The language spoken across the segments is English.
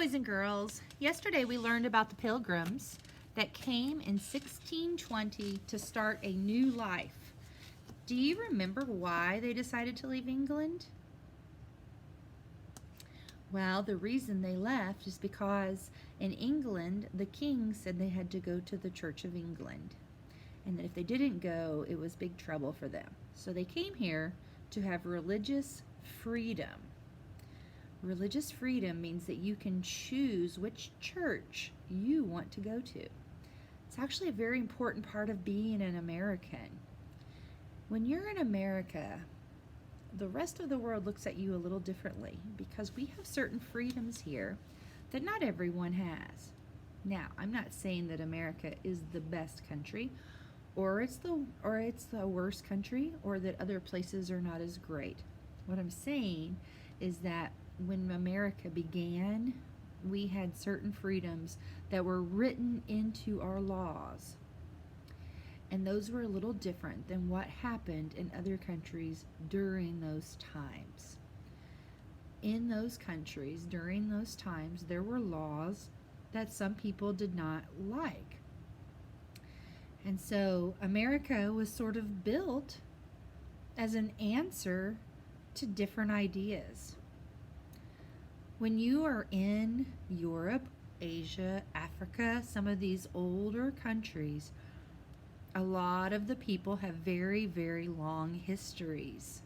boys and girls. Yesterday we learned about the Pilgrims that came in 1620 to start a new life. Do you remember why they decided to leave England? Well, the reason they left is because in England, the king said they had to go to the Church of England, and that if they didn't go, it was big trouble for them. So they came here to have religious freedom. Religious freedom means that you can choose which church you want to go to. It's actually a very important part of being an American. When you're in America, the rest of the world looks at you a little differently because we have certain freedoms here that not everyone has. Now, I'm not saying that America is the best country or it's the worst country or that other places are not as great. What I'm saying is that when America began, we had certain freedoms that were written into our laws. And those were a little different than what happened in other countries during those times. In those countries, during those times, there were laws that some people did not like. And so America was sort of built as an answer to different ideas. When you are in Europe, Asia, Africa, some of these older countries, a lot of the people have very, very long histories.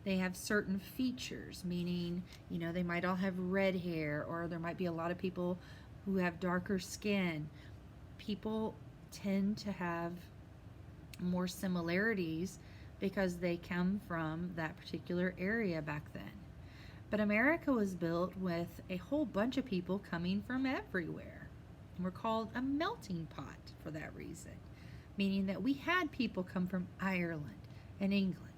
They have certain features, meaning, they might all have red hair, or there might be a lot of people who have darker skin. People tend to have more similarities because they come from that particular area back then. But America was built with a whole bunch of people coming from everywhere. And we're called a melting pot for that reason, meaning that we had people come from Ireland and England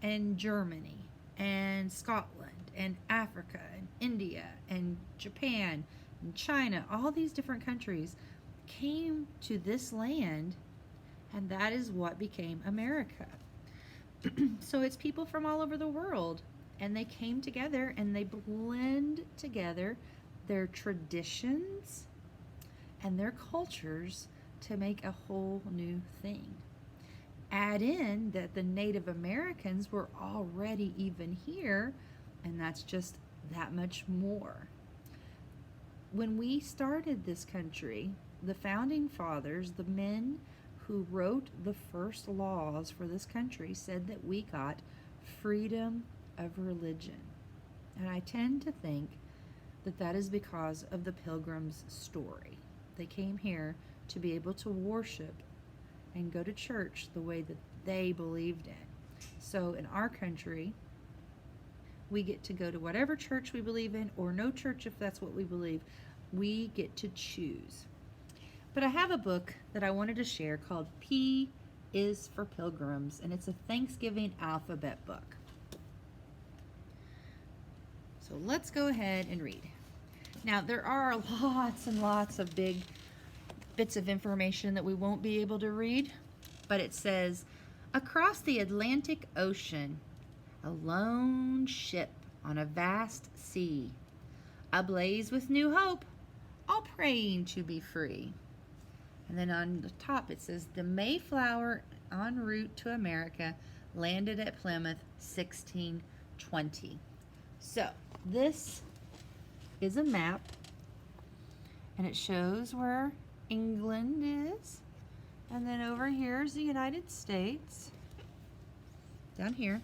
and Germany and Scotland and Africa and India and Japan and China. All these different countries came to this land, and that is what became America. So it's people from all over the world, and they came together and they blend together their traditions and their cultures to make a whole new thing. Add in that the Native Americans were already even here, and that's just that much more. When we started this country, the founding fathers, the men who wrote the first laws for this country, said that we got freedom of religion. And I tend to think that that is because of the Pilgrims' story. They came here to be able to worship and go to church the way that they believed in. So in our country, we get to go to whatever church we believe in, or no church if that's what we believe. We get to choose. But I have a book that I wanted to share called P is for Pilgrims, and it's a Thanksgiving alphabet book. So let's go ahead and read. Now, there are lots and lots of big bits of information that we won't be able to read, but it says, across the Atlantic Ocean, a lone ship on a vast sea, ablaze with new hope, all praying to be free. And then on the top it says, the Mayflower en route to America landed at Plymouth 1620. So this is a map, and it shows where England is, and then over here is the United States, down here.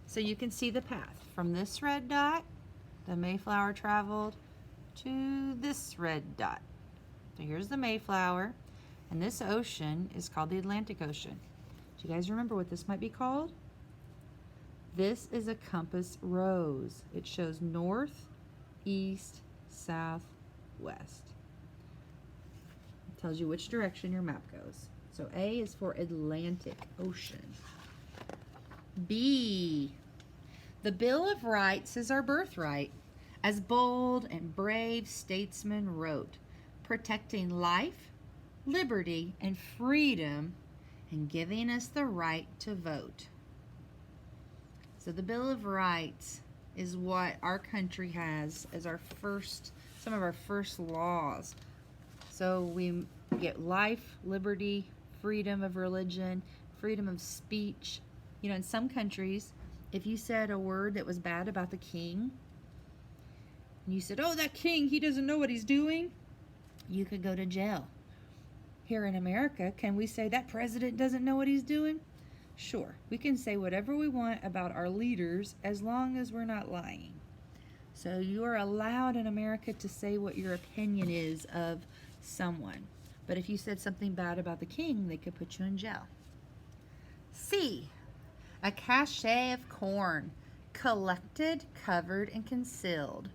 So you can see the path from this red dot. The Mayflower traveled to this red dot. So here's the Mayflower, and this ocean is called the Atlantic Ocean. Do you guys remember what this might be called? This is a compass rose. It shows north, east, south, west. It tells you which direction your map goes. So A is for Atlantic Ocean. B, the Bill of Rights is our birthright, as bold and brave statesmen wrote, protecting life, liberty, and freedom, and giving us the right to vote. So the Bill of Rights is what our country has as some of our first laws. So we get life, liberty, freedom of religion, freedom of speech. You know, in some countries, if you said a word that was bad about the king, and you said, "Oh, that king, he doesn't know what he's doing," you could go to jail. Here in America, can we say that president doesn't know what he's doing? Sure, we can say whatever we want about our leaders as long as we're not lying. So you are allowed in America to say what your opinion is of someone. But if you said something bad about the king, they could put you in jail. C, a cache of corn, collected, covered, and concealed.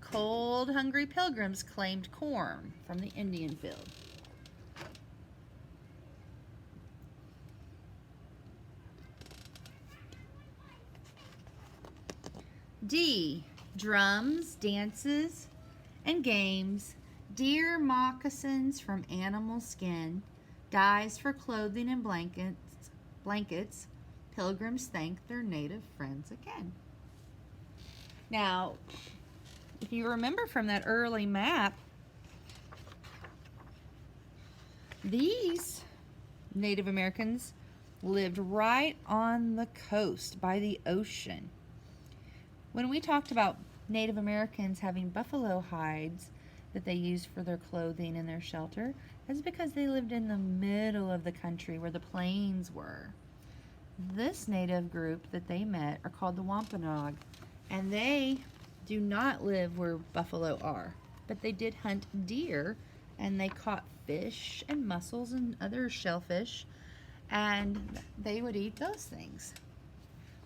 Cold, hungry pilgrims claimed corn from the Indian field. D, drums, dances, and games, deer moccasins from animal skin, dyes for clothing and blankets, pilgrims thank their native friends again. Now, if you remember from that early map, these Native Americans lived right on the coast by the ocean. When we talked about Native Americans having buffalo hides that they used for their clothing and their shelter, that's because they lived in the middle of the country where the plains were. This native group that they met are called the Wampanoag, and they do not live where buffalo are, but they did hunt deer, and they caught fish and mussels and other shellfish, and they would eat those things.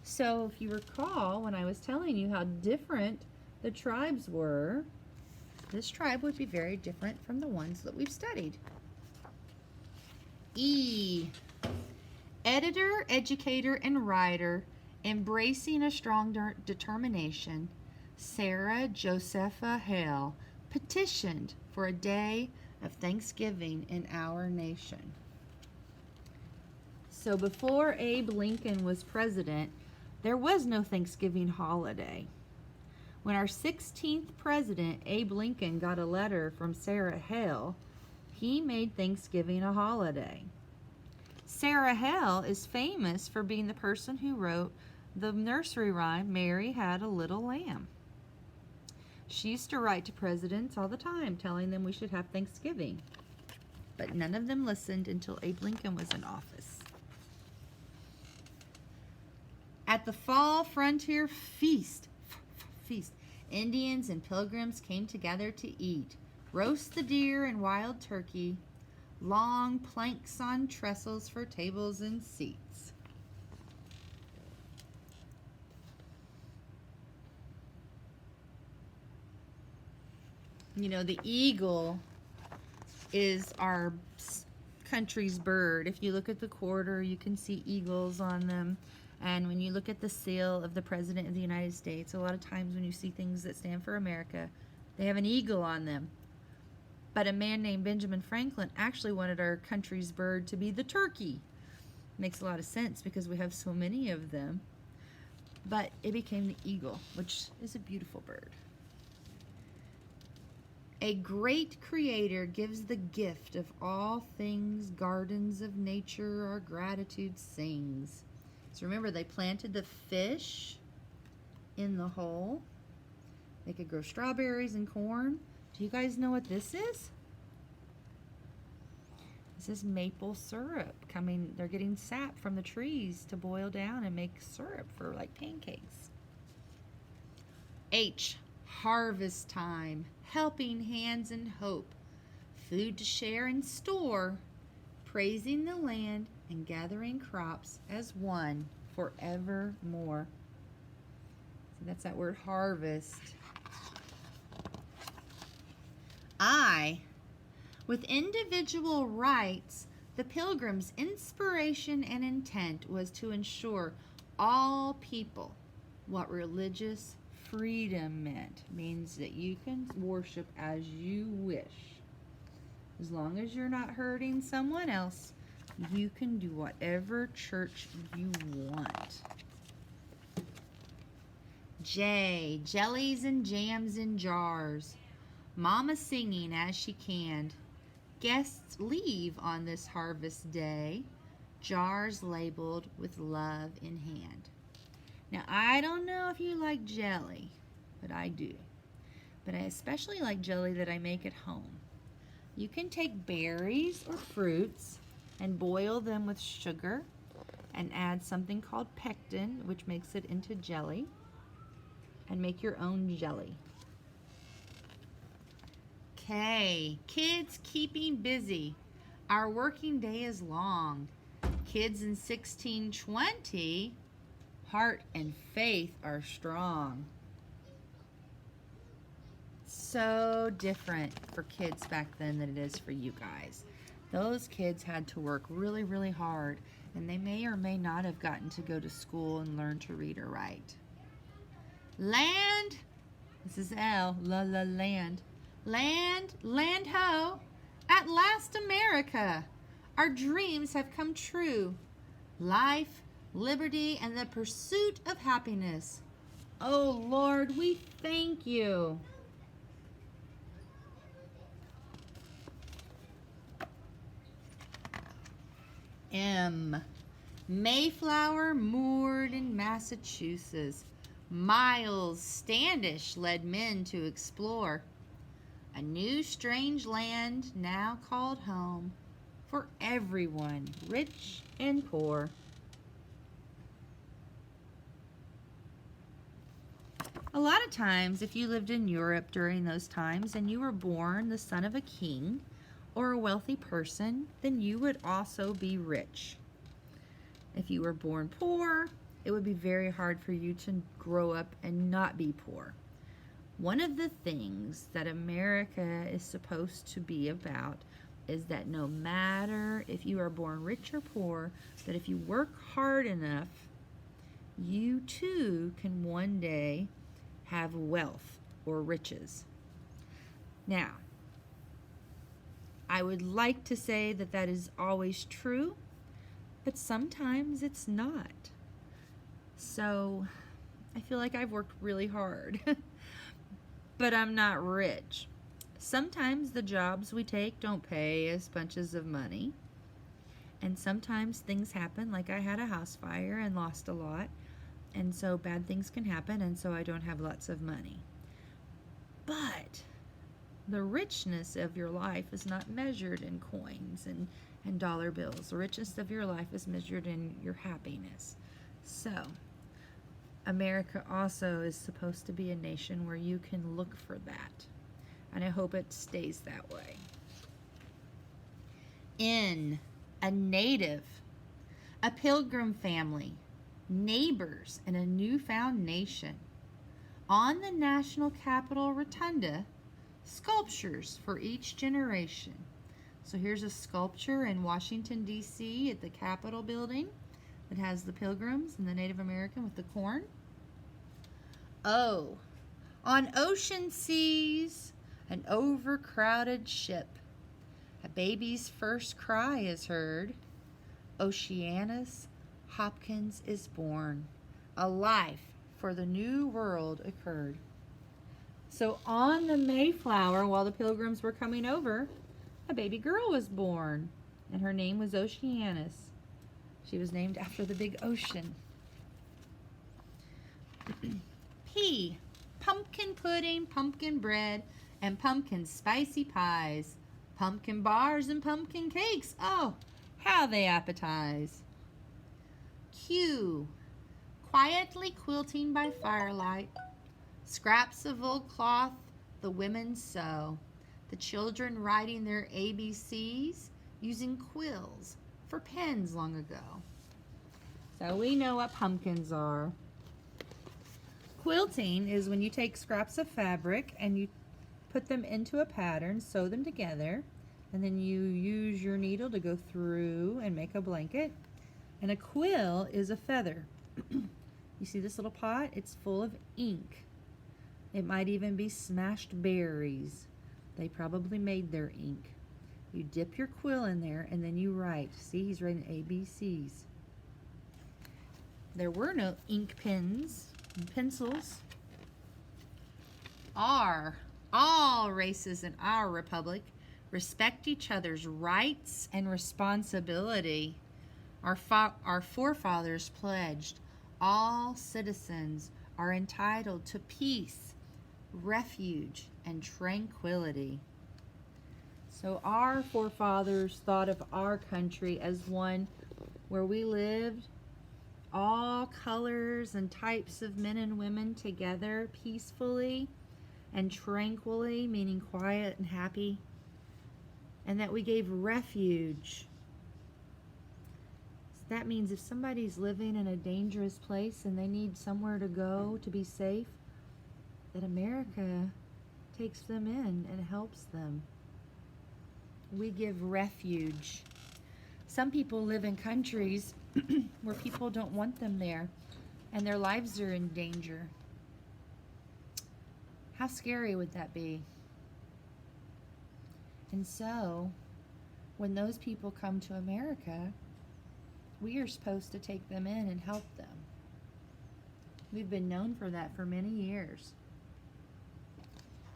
So if you recall, when I was telling you how different the tribes were, this tribe would be very different from the ones that we've studied. E, editor, educator, and writer, embracing a strong determination, Sarah Josepha Hale petitioned for a day of Thanksgiving in our nation. So before Abe Lincoln was president, there was no Thanksgiving holiday. When our 16th president, Abe Lincoln, got a letter from Sarah Hale, he made Thanksgiving a holiday. Sarah Hale is famous for being the person who wrote the nursery rhyme, Mary Had a Little Lamb. She used to write to presidents all the time, telling them we should have Thanksgiving. But none of them listened until Abe Lincoln was in office. At the fall frontier feast, Indians and pilgrims came together to eat, roast the deer and wild turkey, long planks on trestles for tables and seats. You know, the eagle is our country's bird. If you look at the quarter, you can see eagles on them. And when you look at the seal of the President of the United States, a lot of times when you see things that stand for America, they have an eagle on them. But a man named Benjamin Franklin actually wanted our country's bird to be the turkey. Makes a lot of sense because we have so many of them. But it became the eagle, which is a beautiful bird. A great creator gives the gift of all things, gardens of nature our gratitude sings. So remember, they planted the fish in the hole. They could grow strawberries and corn. Do you guys know what this is? This is maple syrup coming. They're getting sap from the trees to boil down and make syrup for like pancakes. H, harvest time, helping hands and hope, food to share and store, praising the land and gathering crops as one forevermore. So that's that word harvest. I, with individual rights, the Pilgrims' inspiration and intent was to ensure all people what religious freedom means that you can worship as you wish. As long as you're not hurting someone else, you can do whatever church you want. J, jellies and jams in jars. Mama singing as she canned. Guests leave on this harvest day. Jars labeled with love in hand. Now, I don't know if you like jelly, but I do. But I especially like jelly that I make at home. You can take berries or fruits and boil them with sugar and add something called pectin, which makes it into jelly, and make your own jelly. Okay, kids keeping busy. Our working day is long. Kids in 1620, heart and faith are strong. So different for kids back then than it is for you guys. Those kids had to work really, really hard, and they may or may not have gotten to go to school and learn to read or write. Land, this is L, land. Land ho, at last America, our dreams have come true. Life, liberty, and the pursuit of happiness. Oh Lord, we thank you. M, Mayflower moored in Massachusetts. Miles Standish led men to explore a new strange land now called home for everyone, rich and poor. A lot of times, if you lived in Europe during those times and you were born the son of a king or a wealthy person, then you would also be rich. If you were born poor, it would be very hard for you to grow up and not be poor. One of the things that America is supposed to be about is that no matter if you are born rich or poor, that if you work hard enough, you too can one day have wealth or riches. Now, I would like to say that that is always true, but sometimes it's not. So I feel like I've worked really hard, but I'm not rich. Sometimes the jobs we take don't pay us bunches of money, and sometimes things happen, like I had a house fire and lost a lot, and so bad things can happen, and so I don't have lots of money. But the richness of your life is not measured in coins and dollar bills. The richness of your life is measured in your happiness. So America also is supposed to be a nation where you can look for that. And I hope it stays that way. N, a native, a pilgrim family, neighbors, and a newfound nation. On the National Capitol Rotunda, sculptures for each generation. So here's a sculpture in Washington, D.C. at the Capitol building that has the pilgrims and the Native American with the corn. O, on ocean seas, an overcrowded ship. A baby's first cry is heard. Oceanus Hopkins is born. A life for the new world occurred. So on the Mayflower, while the pilgrims were coming over, a baby girl was born, and her name was Oceanus. She was named after the big ocean. P, pumpkin pudding, pumpkin bread, and pumpkin spicy pies, pumpkin bars and pumpkin cakes. Oh, how they appetize. Q, quietly quilting by firelight, scraps of old cloth the women sew, the children writing their ABCs using quills for pens long ago. So we know what pumpkins are. Quilting is when you take scraps of fabric and you put them into a pattern, sew them together, and then you use your needle to go through and make a blanket. And a quill is a feather. You see this little pot? It's full of ink. It might even be smashed berries. They probably made their ink. You dip your quill in there and then you write. See, he's writing ABCs. There were no ink pens and pencils All races in our republic respect each other's rights and responsibility. Our forefathers pledged all citizens are entitled to peace, refuge, and tranquility. So our forefathers thought of our country as one where we lived all colors and types of men and women together peacefully and tranquilly, meaning quiet and happy, and that we gave refuge. So that means if somebody's living in a dangerous place and they need somewhere to go to be safe, that America takes them in and helps them. We give refuge. Some people live in countries where people don't want them there and their lives are in danger. How scary would that be? And so, when those people come to America, we are supposed to take them in and help them. We've been known for that for many years.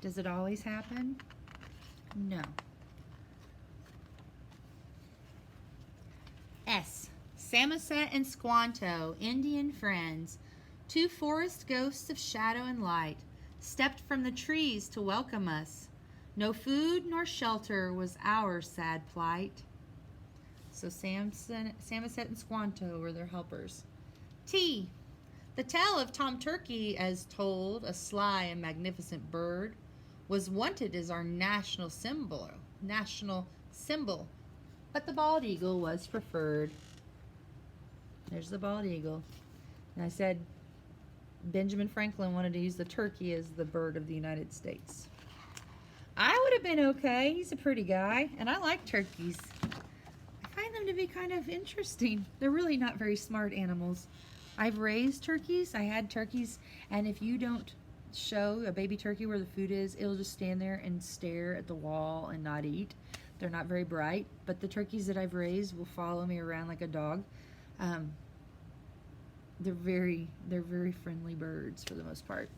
Does it always happen? No. S. Samoset and Squanto, Indian friends, two forest ghosts of shadow and light, stepped from the trees to welcome us. No food nor shelter was our sad plight. So Samoset and Squanto were their helpers. T. The tale of Tom Turkey, as told, a sly and magnificent bird, was wanted as our national symbol, but the bald eagle was preferred. There's the bald eagle. And I said Benjamin Franklin wanted to use the turkey as the bird of the United States. I would have been okay. He's a pretty guy, and I like turkeys. I find them to be kind of interesting. They're really not very smart animals. I've raised turkeys. I had turkeys, and if you don't show a baby turkey where the food is, it'll just stand there and stare at the wall and not eat. They're not very bright, but the turkeys that I've raised will follow me around like a dog. They're very friendly birds for the most part.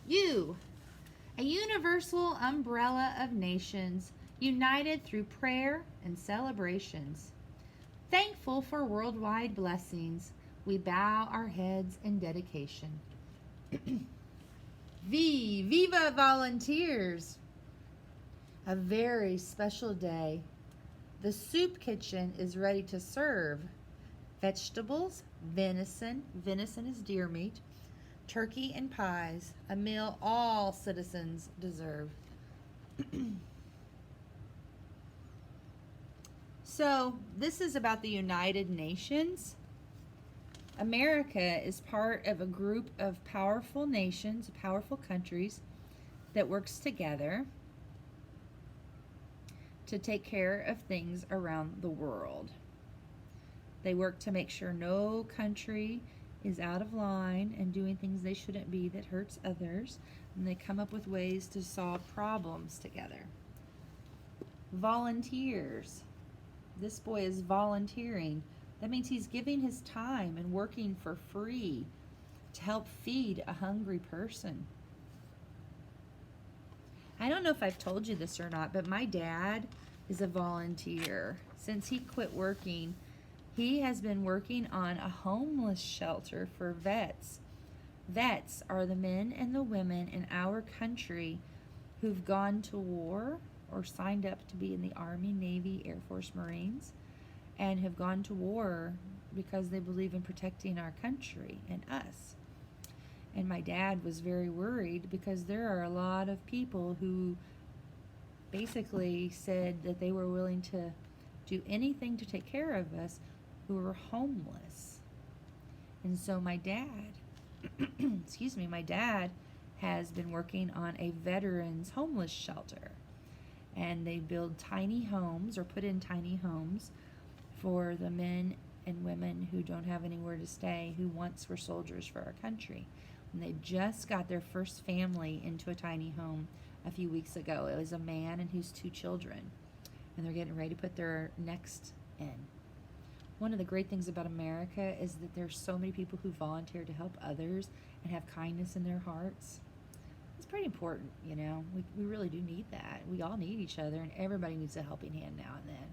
U. A universal umbrella of nations, united through prayer and celebrations. Thankful for worldwide blessings, we bow our heads in dedication. V. Viva Volunteers! A very special day. The soup kitchen is ready to serve. Vegetables, venison is deer meat, turkey and pies, a meal all citizens deserve. So, this is about the United Nations. America is part of a group of powerful nations, powerful countries that works together to take care of things around the world. They work to make sure no country is out of line and doing things they shouldn't be that hurts others, and they come up with ways to solve problems together. Volunteers. This boy is volunteering. That means he's giving his time and working for free to help feed a hungry person. I don't know if I've told you this or not, but my dad is a volunteer. Since he quit working, he has been working on a homeless shelter for vets. Vets are the men and the women in our country who've gone to war or signed up to be in the Army, Navy, Air Force, Marines, and have gone to war because they believe in protecting our country and us. And my dad was very worried because there are a lot of people who basically said that they were willing to do anything to take care of us who were homeless. And so my dad, my dad has been working on a veterans homeless shelter. And they build tiny homes or put in tiny homes for the men and women who don't have anywhere to stay, who once were soldiers for our country. And they just got their first family into a tiny home a few weeks ago. It was a man and his 2 children. And they're getting ready to put their next in. One of the great things about America is that there's so many people who volunteer to help others and have kindness in their hearts. It's pretty important, you know. We really do need that. We all need each other, and everybody needs a helping hand now and then,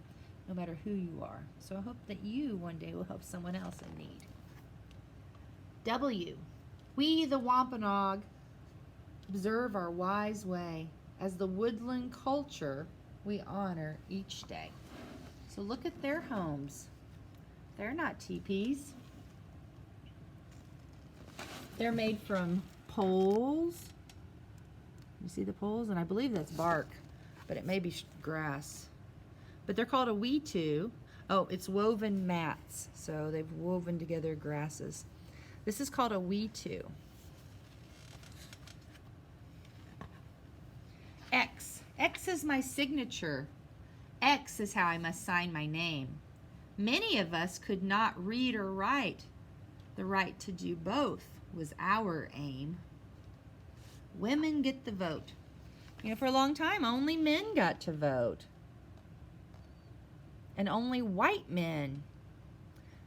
no matter who you are. So I hope that you one day will help someone else in need. W. We, the Wampanoag, observe our wise way. As the woodland culture, we honor each day. So look at their homes. They're not teepees. They're made from poles. You see the poles? And I believe that's bark, but it may be grass. But they're called a wetu. Oh, it's woven mats. So they've woven together grasses. This is called a wetu. X. X is my signature. X is how I must sign my name. Many of us could not read or write. The right to do both was our aim. Women get the vote. You know, for a long time, only men got to vote. And only white men.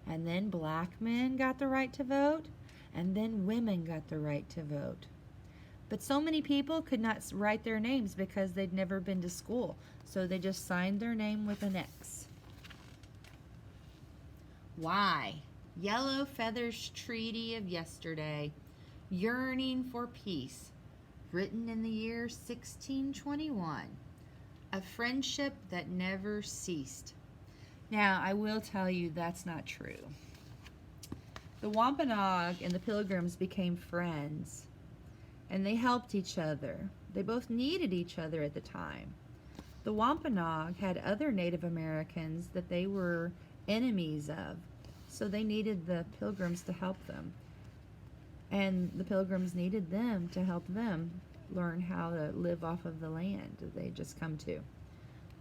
And then black men got the right to vote. And then women got the right to vote. But so many people could not write their names because they'd never been to school. So they just signed their name with an X. Y. Yellow Feathers Treaty of Yesterday. Yearning for peace. Written in the year 1621. A friendship that never ceased. Now, I will tell you that's not true. The Wampanoag and the Pilgrims became friends. And they helped each other. They both needed each other at the time. The Wampanoag had other Native Americans that they were enemies of, so they needed the Pilgrims to help them. And the Pilgrims needed them to help them learn how to live off of the land that they just come to.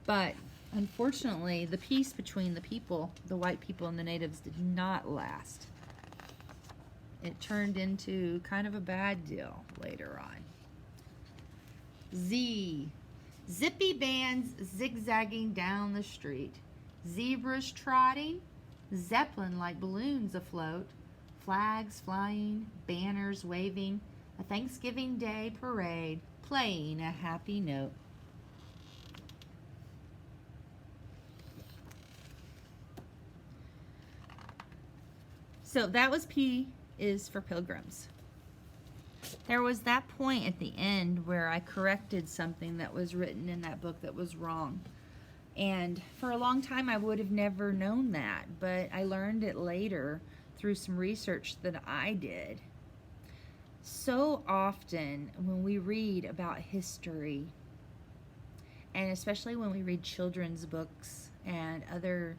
But unfortunately, the peace between the people, the white people and the natives, did not last. It turned into kind of a bad deal later on. Z. Zippy bands zigzagging down the street. Zebras trotting. Zeppelin like balloons afloat. Flags flying. Banners waving. A Thanksgiving Day parade playing a happy note. So that was P is for Pilgrims. There was that point at the end where I corrected something that was written in that book that was wrong. And for a long time I would have never known that, but I learned it later through some research that I did. So often when we read about history, and especially when we read children's books and other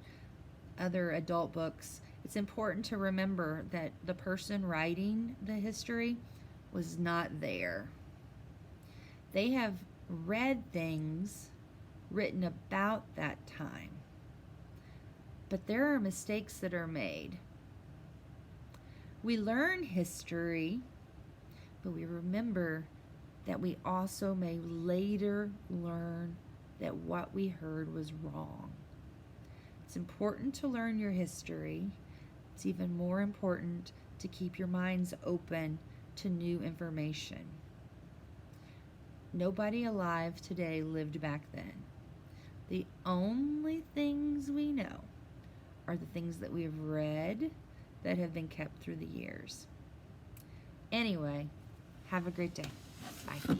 adult books, it's important to remember that the person writing the history was not there. They have read things written about that time, but there are mistakes that are made. We learn history, but we remember that we also may later learn that what we heard was wrong. It's important to learn your history. It's even more important to keep your minds open to new information. Nobody alive today lived back then. The only things we know are the things that we have read that have been kept through the years. Anyway, have a great day. Bye.